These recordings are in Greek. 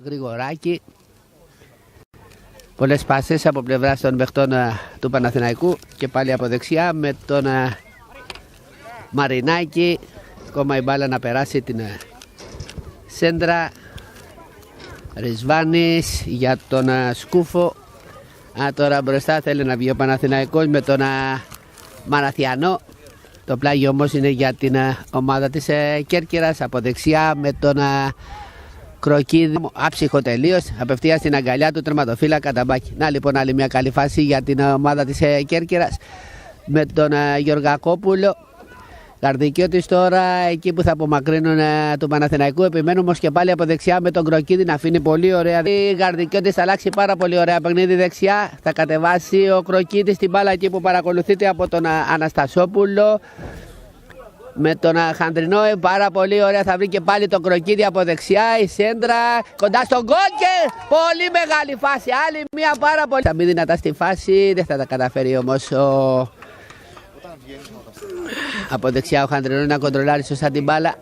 Γρηγοράκη. Πολλές πάσες από πλευράς των παιχτών του Παναθηναϊκού και πάλι από δεξιά με τον Μαρινάκη. Ακόμα η μπάλα να περάσει την σέντρα. Ρισβάνης για τον Σκούφο. Τώρα μπροστά θέλει να βγει ο Παναθηναϊκός με τον Μαραθιανό. Το πλάγιο όμως είναι για την ομάδα της Κέρκυρας. Από δεξιά με τον Κροκίδη, άψυχο τελείως, απευθεία στην αγκαλιά του τερματοφύλακα Ταμπάκη. Να λοιπόν άλλη μια καλή φάση για την ομάδα της Κέρκυρας με τον Γεωργακόπουλο. Καρδικιώτης τώρα εκεί που θα απομακρύνουν του Παναθηναϊκού. Επιμένουν όμως και πάλι από δεξιά με τον Κροκίδη να αφήνει πολύ ωραία. Η Καρδικιώτης θα αλλάξει πάρα πολύ ωραία παιχνίδι δεξιά. Θα κατεβάσει ο Κροκίδης την μπάλα εκεί που παρακολουθείται από τον Αναστασόπουλο. Με τον Χανδρινό πάρα πολύ ωραία, θα βρει και πάλι τον Κροκίδη από δεξιά. Η σέντρα κοντά στον γκολ και πολύ μεγάλη φάση. Άλλη μια πάρα πολύ. Θα μπει δυνατά στη φάση, δεν θα τα καταφέρει όμως από δεξιά ο Χανδρινό να κοντρολάρει σωστά την μπάλα.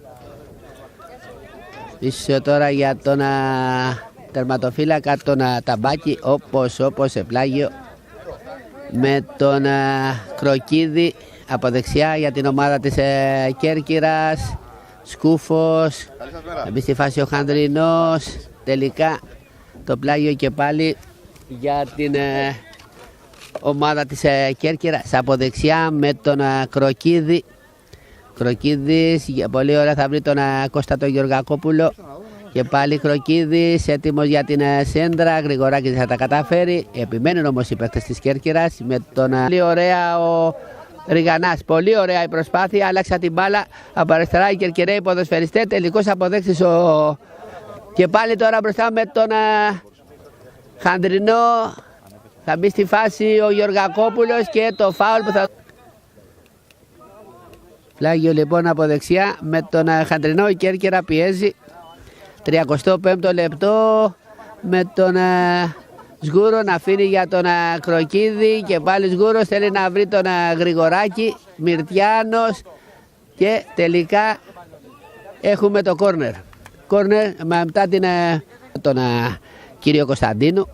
Πίσω τώρα για τον τερματοφύλακα τον Ταμπάκη, όπως σε πλάγιο με τον Κροκίδη. Από δεξιά για την ομάδα της Κέρκυρας. Σκούφος. Θα μπει στη φάση ο Χανδρινός. Τελικά το πλάγιο και πάλι για την ομάδα της Κέρκυρας. Από δεξιά με τον Κροκίδη. Κροκίδης πολύ ωραία θα βρει τον Κώστα τον Γεωργακόπουλο. Και πάλι Κροκίδης έτοιμος για την σέντρα. Γρηγοράκης θα τα καταφέρει. Επιμένουν όμως οι παίκτες της Κέρκυρας με τον πολύ ωραία ο Ριγανάς. Πολύ ωραία η προσπάθεια. Άλλαξα την μπάλα από αριστερά οι Κερκυραίοι ποδοσφαιριστές. Τελικώς αποδέξεις και πάλι τώρα μπροστά με τον Χανδρινό. Θα μπει στη φάση ο Γεωργακόπουλος και το φάουλ που θα... Πλάγιο λοιπόν από δεξιά με τον Χανδρινό. Η Κέρκυρα πιέζει. 35ο λεπτό με τον Σγούρο να αφήνει για τον Κροκίδη και πάλι Σγούρος θέλει να βρει τον Γρηγοράκη. Μυρτιάνος και τελικά έχουμε το κόρνερ. Κόρνερ μετά τον κύριο Κωνσταντίνου.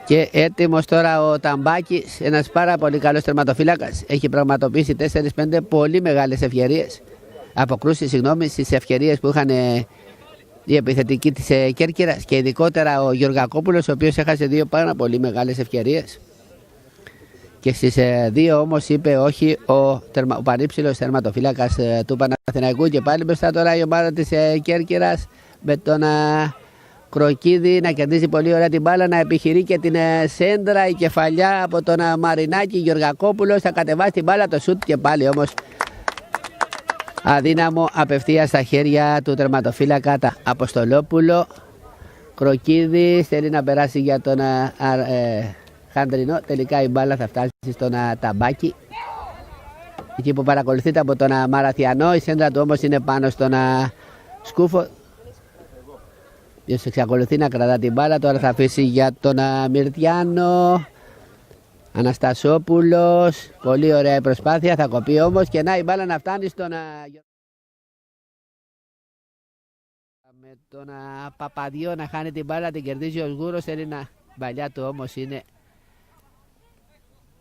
Και έτοιμος τώρα ο Ταμπάκης, ένας πάρα πολύ καλός τερματοφύλακας. Έχει πραγματοποιήσει 4-5 πολύ μεγάλες ευκαιρίες. Αποκρούσεις, συγγνώμη, στις ευκαιρίες που είχαν η επιθετική της Κέρκυρας και ειδικότερα ο Γεωργακόπουλος, ο οποίος έχασε 2 πάρα πολύ μεγάλες ευκαιρίες. Και στις 2 όμως είπε όχι ο πανύψηλος τερματοφύλακας του Παναθηναϊκού. Και πάλι μπροστά τώρα η ομάδα της Κέρκυρας με τον Κροκίδη να κερδίζει πολύ ωραία την μπάλα, να επιχειρεί και την σέντρα. Η κεφαλιά από τον Μαρινάκη. Γεωργακόπουλος θα κατεβάσει την μπάλα, το σουτ και πάλι όμως αδύναμο απευθεία στα χέρια του τερματοφύλακα Αποστολόπουλο. Κροκίδης θέλει να περάσει για τον Χανδρινό. Τελικά η μπάλα θα φτάσει στον Ταμπάκη. Εκεί που παρακολουθείται από τον Μαραθιανό. Η σέντρα του όμως είναι πάνω στον Σκούφο. Ποιος εξακολουθεί να κρατά την μπάλα. Τώρα θα αφήσει για τον Μυρτιάνο. Αναστασόπουλος. Πολύ ωραία η προσπάθεια. Θα κοπεί όμως και να η μπάλα να φτάνει στον με τον Παπαδιό να χάνει την μπάλα. Την κερδίζει ο Σγούρος. Θέλει να... Παλιά του όμως είναι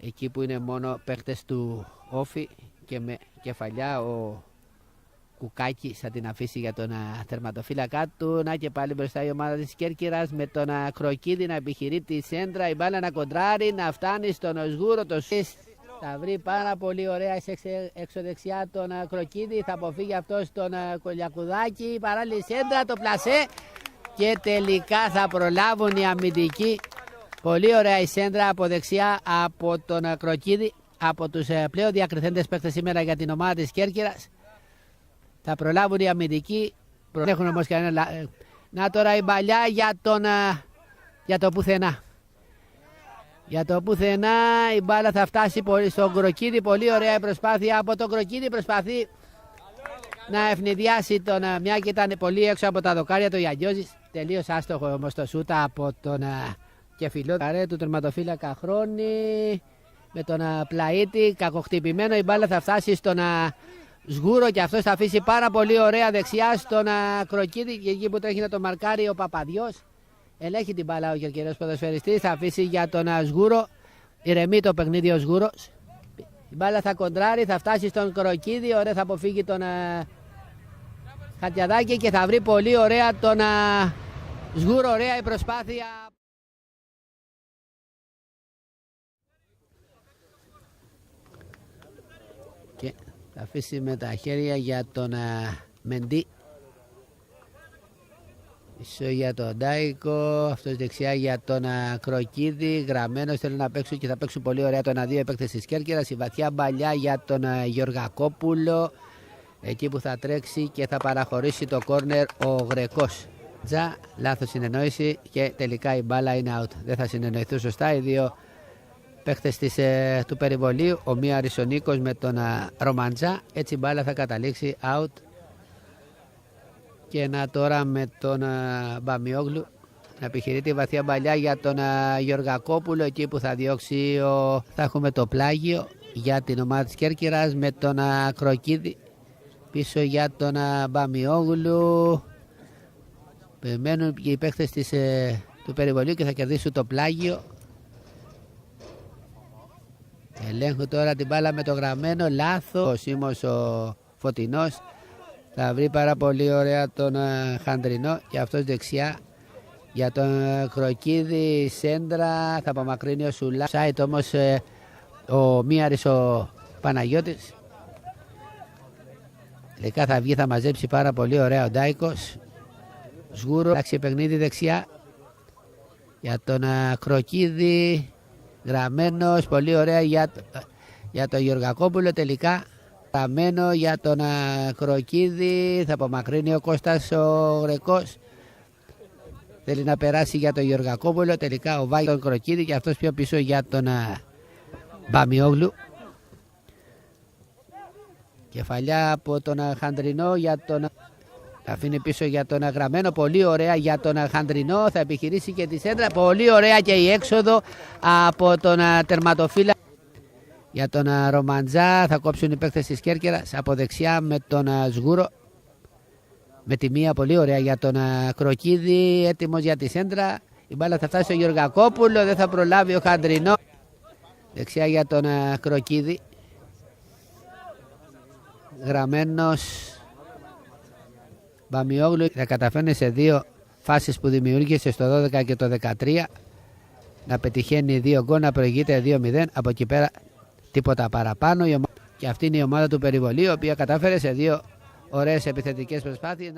εκεί που είναι μόνο παίχτες του Όφη και με κεφαλιά ο Κουκάκης θα την αφήσει για τον τερματοφύλακά του. Να και πάλι μπροστά η ομάδα της Κέρκυρας με τον Κροκίδη να επιχειρεί τη σέντρα. Η μπάλα να κοντράρει, να φτάνει στον Σγούρο. Το θα βρει πάρα πολύ ωραία έξω δεξιά τον Κροκίδη. Θα αποφύγει αυτό τον Κολιακουδάκη. Παράλληλη σέντρα, το πλασέ. Και τελικά θα προλάβουν οι αμυντικοί. Πολύ ωραία η σέντρα από δεξιά από τον Κροκίδη. Από τους πλέον διακριθέντες παίκτες σήμερα για την ομάδα της Κέρκυρας. Θα προλάβουν οι αμυντικοί. Έχουν όμως κανένα... Να τώρα η παλιά για το πουθενά. Για το πουθενά η μπάλα θα φτάσει στον Κροκίδη. Πολύ ωραία η προσπάθεια από τον Κροκίδη. Προσπαθεί να ευνηδιάσει τον... Μια και ήταν πολύ έξω από τα δοκάρια του Γιαγιώζης. Τελείως άστοχο όμως το σούτα από τον κεφιλό του τερματοφύλακα Χρόνη. Με τον Πλαΐτη. Κακοχτυπημένο η μπάλα θα φτάσει στον Σγούρο και αυτός θα αφήσει πάρα πολύ ωραία δεξιά στον Κροκίδη και εκεί που τρέχει να το μαρκάρει ο Παπαδιός. Ελέγχει την μπάλα ο κερκυραίος ποδοσφαιριστής, θα αφήσει για τον Σγούρο. Ηρεμεί το παιχνίδι ο Σγούρος. Η μπάλα θα κοντράρει, θα φτάσει στον Κροκίδη, ωραία θα αποφύγει τον Χατιαδάκη και θα βρει πολύ ωραία τον Σγούρο, ωραία η προσπάθεια. Και θα αφήσει με τα χέρια για τον Μεντί. Πίσω για τον Ντάικο, αυτός δεξιά για τον Κροκίδη, γραμμένος, θέλουν να παίξουν και θα παίξουν πολύ ωραία τον 2 επέκτες της Κέρκυρας. Η βαθιά μπαλιά για τον Γεωργακόπουλο, εκεί που θα τρέξει και θα παραχωρήσει το κόρνερ ο Γρεκός. Τζα, λάθος συνεννόηση και τελικά η μπάλα είναι out. Δεν θα συνεννοηθούν σωστά οι δύο παίχτες του περιβολίου, ο Μίαρης ο Νίκος με τον Ρομαντζά, έτσι η μπάλα θα καταλήξει out. Και να τώρα με τον Μπαμιόγλου να επιχειρεί τη βαθιά μπαλιά για τον Γεωργακόπουλο, εκεί που θα διώξει θα έχουμε το πλάγιο για την ομάδα της Κέρκυρας με τον Κροκίδη πίσω για τον Μπαμιόγλου. Περιμένουν και οι παίχτες του περιβολίου και θα κερδίσουν το πλάγιο. Ελέγχουν τώρα την μπάλα με το γραμμένο, λάθος. Ο Σίμος ο Φωτεινός θα βρει πάρα πολύ ωραία τον Χαντρινό και αυτός δεξιά για τον Κροκίδη, σέντρα, θα απομακρύνει ο Σουλά. Σάιτ όμως ο Μίαρης ο Παναγιώτης. Τελικά θα βγει, θα μαζέψει πάρα πολύ ωραία ο Ντάικος. Σγούρο, εντάξει παιχνίδι δεξιά για τον Κροκίδη, γραμμένος, πολύ ωραία για τον Γεωργακόπουλο, τελικά γραμμένο για τον Κροκίδη, θα απομακρύνει ο Κώστας ο Γρεκός, θέλει να περάσει για τον Γεωργακόπουλο, τελικά ο Βάγει τον Κροκίδη και αυτός πιο πίσω για τον Μπαμιόγλου. Κεφαλιά από τον Χαντρινό για τον... Θα αφήνει πίσω για τον γραμμένο, πολύ ωραία για τον Χαντρινό, θα επιχειρήσει και τη σέντρα, πολύ ωραία και η έξοδο από τον τερματοφύλακα. Για τον Ρομαντζά θα κόψουν οι παίκτες της Κέρκυρας από δεξιά με τον Σγούρο. Με τη μία πολύ ωραία για τον Κροκίδη, έτοιμος για τη σέντρα. Η μπάλα θα φτάσει στο Γεωργακόπουλο, δεν θα προλάβει ο Χαντρινό. Δεξιά για τον Κροκίδη. Γραμμένος Μπαμιόγλου, θα καταφέρνει σε δύο φάσεις που δημιούργησε στο 12 και το 13 να πετυχαίνει 2 γκολ, να προηγείται 2-0. Από εκεί πέρα τίποτα παραπάνω. Και αυτή είναι η ομάδα του περιβολίου, η οποία κατάφερε σε 2 ωραίες επιθετικές προσπάθειες.